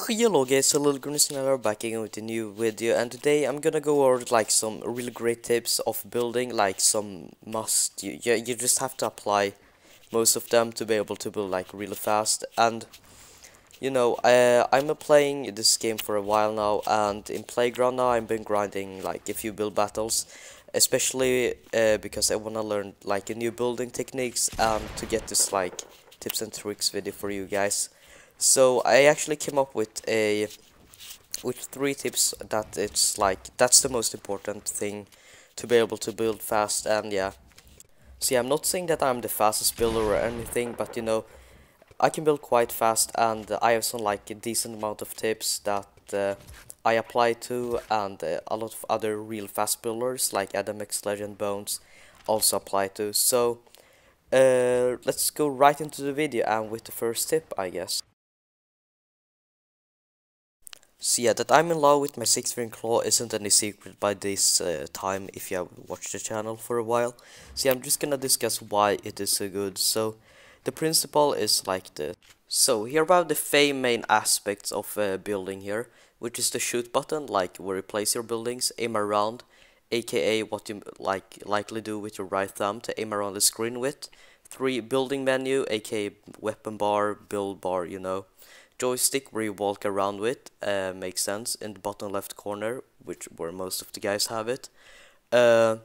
Hello guys, a little Green Sneller back again with a new video, and today I'm gonna go over like some really great tips of building, like some must you just have to apply most of them to be able to build like really fast. And I'm playing this game for a while now, and in Playground now I've been grinding like a few build battles, especially because I wanna learn like a new building techniques and to get this like tips and tricks video for you guys. So I actually came up with three tips that it's like that's the most important thing to be able to build fast. And yeah, see, I'm not saying that I'm the fastest builder or anything, but I can build quite fast, and I have some like a decent amount of tips that I apply to, and a lot of other real fast builders like Adam X Legend Bones also apply to. So let's go right into the video and with the first tip, I guess. So yeah, that I'm in love with my 6-finger claw isn't any secret by this time if you have watched the channel for a while. See, I'm just gonna discuss why it is so good. So the principle is like this. So here about the main aspects of building here, which is the shoot button, like where you place your buildings, aim around, aka what you likely do with your right thumb to aim around the screen with. 3, building menu, aka weapon bar, build bar, joystick where you walk around with, makes sense, in the bottom left corner, where most of the guys have it. And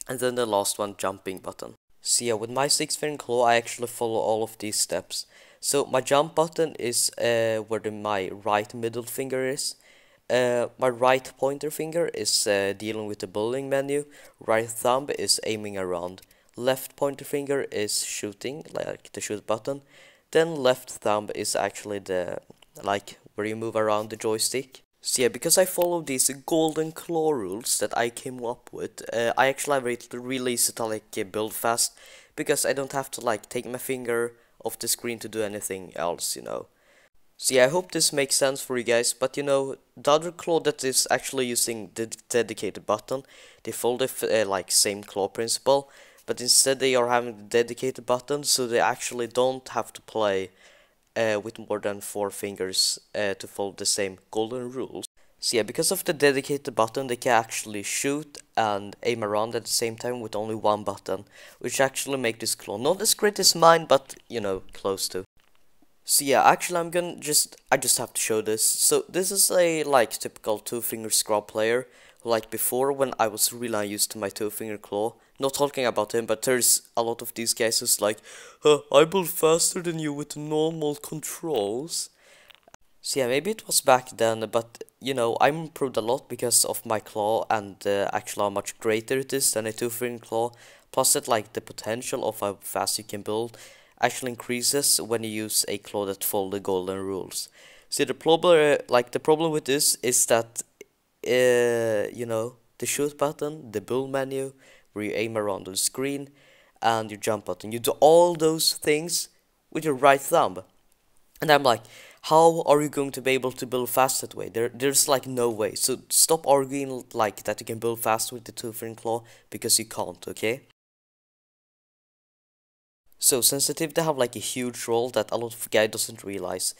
then the last one, jumping button. So yeah, with my 6-finger claw I actually follow all of these steps. So my jump button is where my right middle finger is. My right pointer finger is dealing with the building menu. Right thumb is aiming around. Left pointer finger is shooting, like the shoot button. Then left thumb is actually the where you move around the joystick. So yeah, because I follow these golden claw rules that I came up with, I actually have it really easy to build fast, because I don't have to like take my finger off the screen to do anything else. So yeah, I hope this makes sense for you guys. But the other claw that is actually using the dedicated button, they follow the same claw principle, but instead they are having the dedicated button, so they actually don't have to play with more than 4 fingers to follow the same golden rules. So yeah, because of the dedicated button, they can actually shoot and aim around at the same time with only one button, which actually make this claw not as great as mine, but close to. So yeah, actually I just have to show this. So this is a typical 2-finger scrub player, like before when I was really used to my 2-finger claw. Not talking about him, but there's a lot of these guys who's like, I build faster than you with normal controls. So yeah, maybe it was back then, but I'm improved a lot because of my claw, and actually how much greater it is than a 2-finger claw. Plus that the potential of how fast you can build actually increases when you use a claw that follows the golden rules. See, the problem with this is that the shoot button, the build menu, where you aim around the screen, and your jump button, you do all those things with your right thumb. And I'm like, how are you going to be able to build fast that way? There's like no way. So stop arguing like that you can build fast with the 2-finger claw, because you can't, okay? So sensitivity have like a huge role that a lot of guy doesn't realize.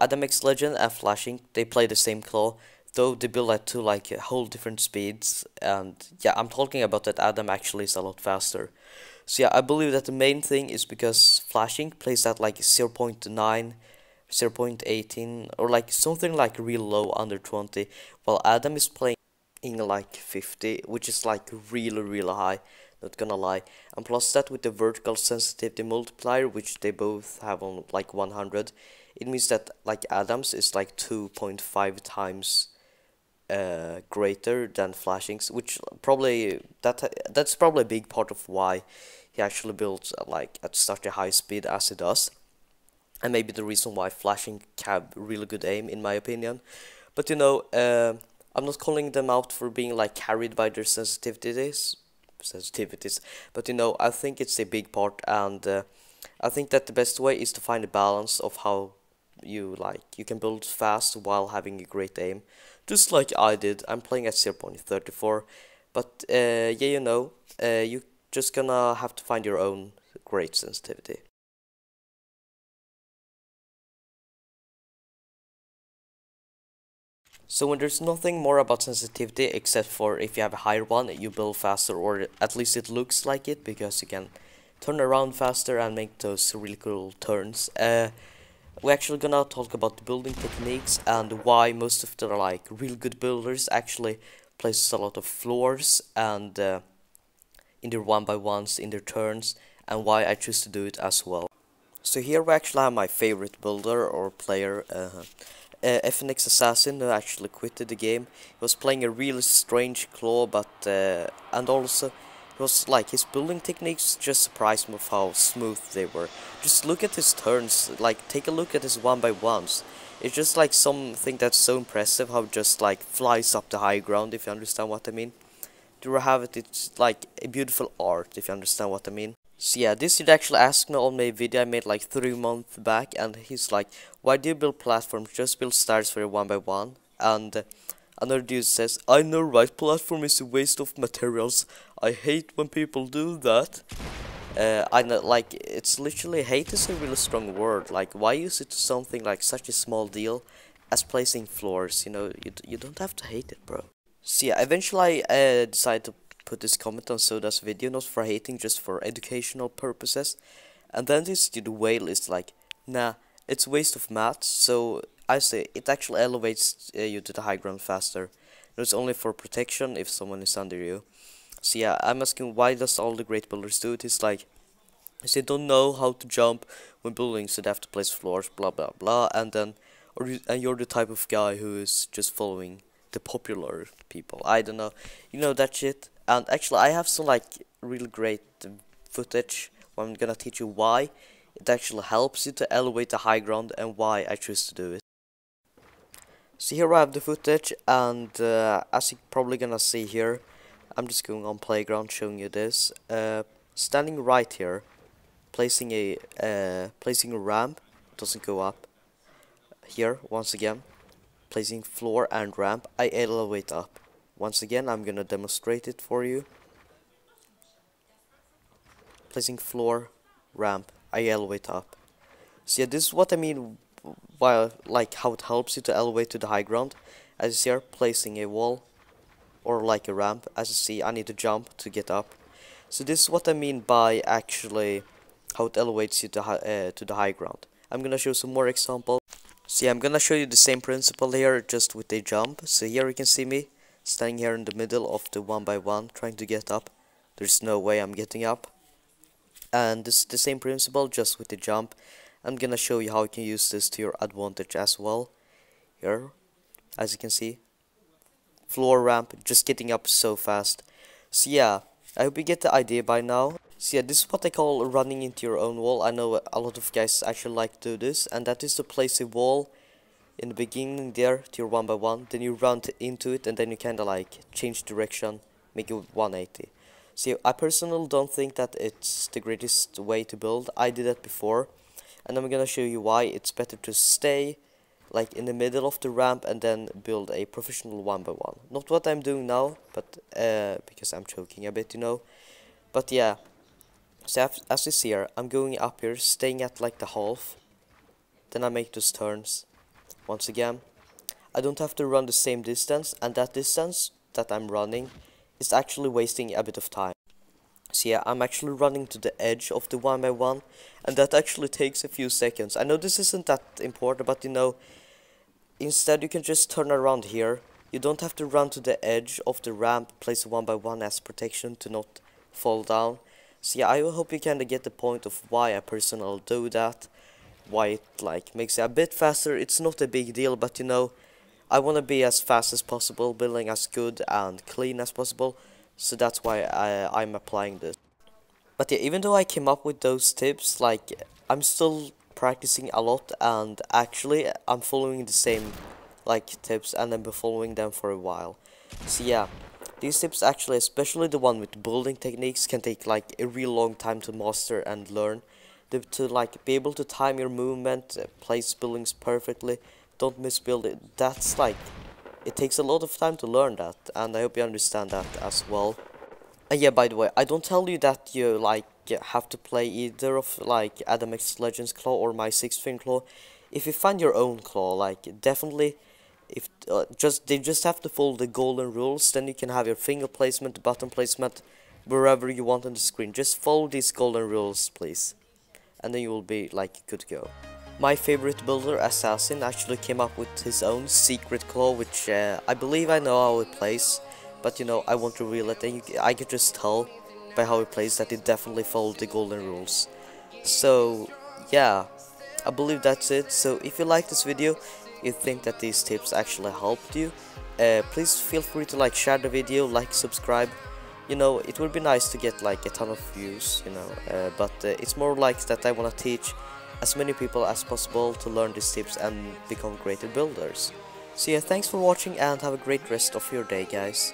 Adam X Legend and Flashing, they play the same claw, though they build at two whole different speeds. And yeah, I'm talking about that Adam actually is a lot faster. So yeah, I believe that the main thing is because Flashing plays at 0.9, 0.18, or something real low, under 20, while Adam is playing 50, which is really high, not gonna lie. And plus that, with the vertical sensitivity multiplier, which they both have on 100, it means that Adam's is 2.5 times greater than Flashing's, which probably that's probably a big part of why he actually builds at such a high speed as he does, and maybe the reason why Flashing have really good aim, in my opinion. But I'm not calling them out for being carried by their sensitivities, but I think it's a big part. And I think that the best way is to find a balance of how you can build fast while having a great aim, just like I did. I'm playing at 0.34, but yeah, you just gonna have to find your own great sensitivity. So when there's nothing more about sensitivity except for if you have a higher one, you build faster, or at least it looks like it, because you can turn around faster and make those really cool turns. We're actually gonna talk about the building techniques and why most of the like real good builders actually places a lot of floors and in their 1x1s in their turns, and why I choose to do it as well. So here we actually have my favorite builder or player, FNX Assassin, who actually quitted the game. He was playing a really strange claw, but and also it was like his building techniques just surprised me with how smooth they were. Just look at his turns, like take a look at his 1x1s. It's just like something that's so impressive how it just like flies up the high ground, if you understand what I mean. To have it, it's like a beautiful art, if you understand what I mean. So yeah, this dude actually asked me on my video I made like 3 months back, and he's like, why do you build platforms? Just build stairs for your 1x1. And another dude says, I know, right? Platform is a waste of materials. I hate when people do that. I know, like, it's literally, hate is a really strong word. Like, why use it to something like such a small deal as placing floors? You know, you don't have to hate it, bro. So yeah, eventually I decided to put this comment on Soda's video, not for hating, just for educational purposes. And then this dude whale is like, nah, it's waste of mats. So I say it actually elevates you to the high ground faster. No, it's only for protection if someone is under you. So yeah, I'm asking, why does all the great builders do it? It's like, they don't know how to jump when building, so they have to place floors, blah blah blah, and then and you're the type of guy who is just following the popular people. I don't know, you know that shit. And actually, I have some like really great footage where I'm gonna teach you why it actually helps you to elevate the high ground and why I choose to do it. So here I have the footage, and as you're probably gonna see here, I'm just going on playground showing you this. Standing right here, placing a ramp, doesn't go up. Here once again, placing floor and ramp, I elevate up. Once again, I'm gonna demonstrate it for you. Placing floor, ramp, I elevate up. So yeah, this is what I mean by like how it helps you to elevate to the high ground. As you see here, placing a wall or like a ramp. As you see, I need to jump to get up. So this is what I mean by actually how it elevates you to the high ground. I'm gonna show some more examples. So yeah, I'm gonna show you the same principle here, just with a jump. So here you can see me standing here in the middle of the 1x1 trying to get up. There's no way I'm getting up. And this is the same principle, just with the jump. I'm gonna show you how you can use this to your advantage as well. Here, as you can see, floor ramp, just getting up so fast. So yeah, I hope you get the idea by now. So yeah, this is what I call running into your own wall. I know a lot of guys actually like to do this, and that is to place a wall in the beginning there to your 1x1, then you run into it, and then you kinda like change direction, make it 180. So I personally don't think that it's the greatest way to build. I did that before, and I'm gonna show you why it's better to stay like in the middle of the ramp and then build a professional 1x1. Not what I'm doing now, but because I'm choking a bit, you know. But yeah, so as you see here, I'm going up here, staying at like the half, then I make those turns. Once again, I don't have to run the same distance, and that distance that I'm running is actually wasting a bit of time. So yeah, I'm actually running to the edge of the 1x1, and that actually takes a few seconds. I know this isn't that important, but you know, instead you can just turn around here. You don't have to run to the edge of the ramp, place a 1x1 as protection to not fall down. So yeah, I hope you kinda get the point of why I personally do that. Why it like makes it a bit faster. It's not a big deal, but you know, I wanna be as fast as possible, building as good and clean as possible. So that's why I'm applying this. But yeah, even though I came up with those tips, like, I'm still practicing a lot, and actually I'm following the same like tips, and I've been following them for a while. So yeah, these tips actually, especially the one with building techniques, can take like a real long time to master and learn. To like be able to time your movement, place buildings perfectly, don't misbuild it. That's like, it takes a lot of time to learn that, and I hope you understand that as well. And yeah, by the way, I don't tell you that you like have to play either of like Adam X Legends Claw or my 6th Fin Claw. If you find your own claw, like, definitely If they just have to follow the golden rules, then you can have your finger placement, button placement, wherever you want on the screen. Just follow these golden rules, please, and then you will be like good to go. My favorite builder, Assassin, actually came up with his own secret claw, which I believe I know how it plays, but you know, I won't reveal it, and I can just tell by how it plays that it definitely followed the golden rules. So yeah, I believe that's it. So if you like this video, you think that these tips actually helped you, please feel free to like share the video, like, subscribe. You know, it would be nice to get like a ton of views, you know, but it's more like that I want to teach as many people as possible to learn these tips and become greater builders. So yeah, thanks for watching and have a great rest of your day, guys.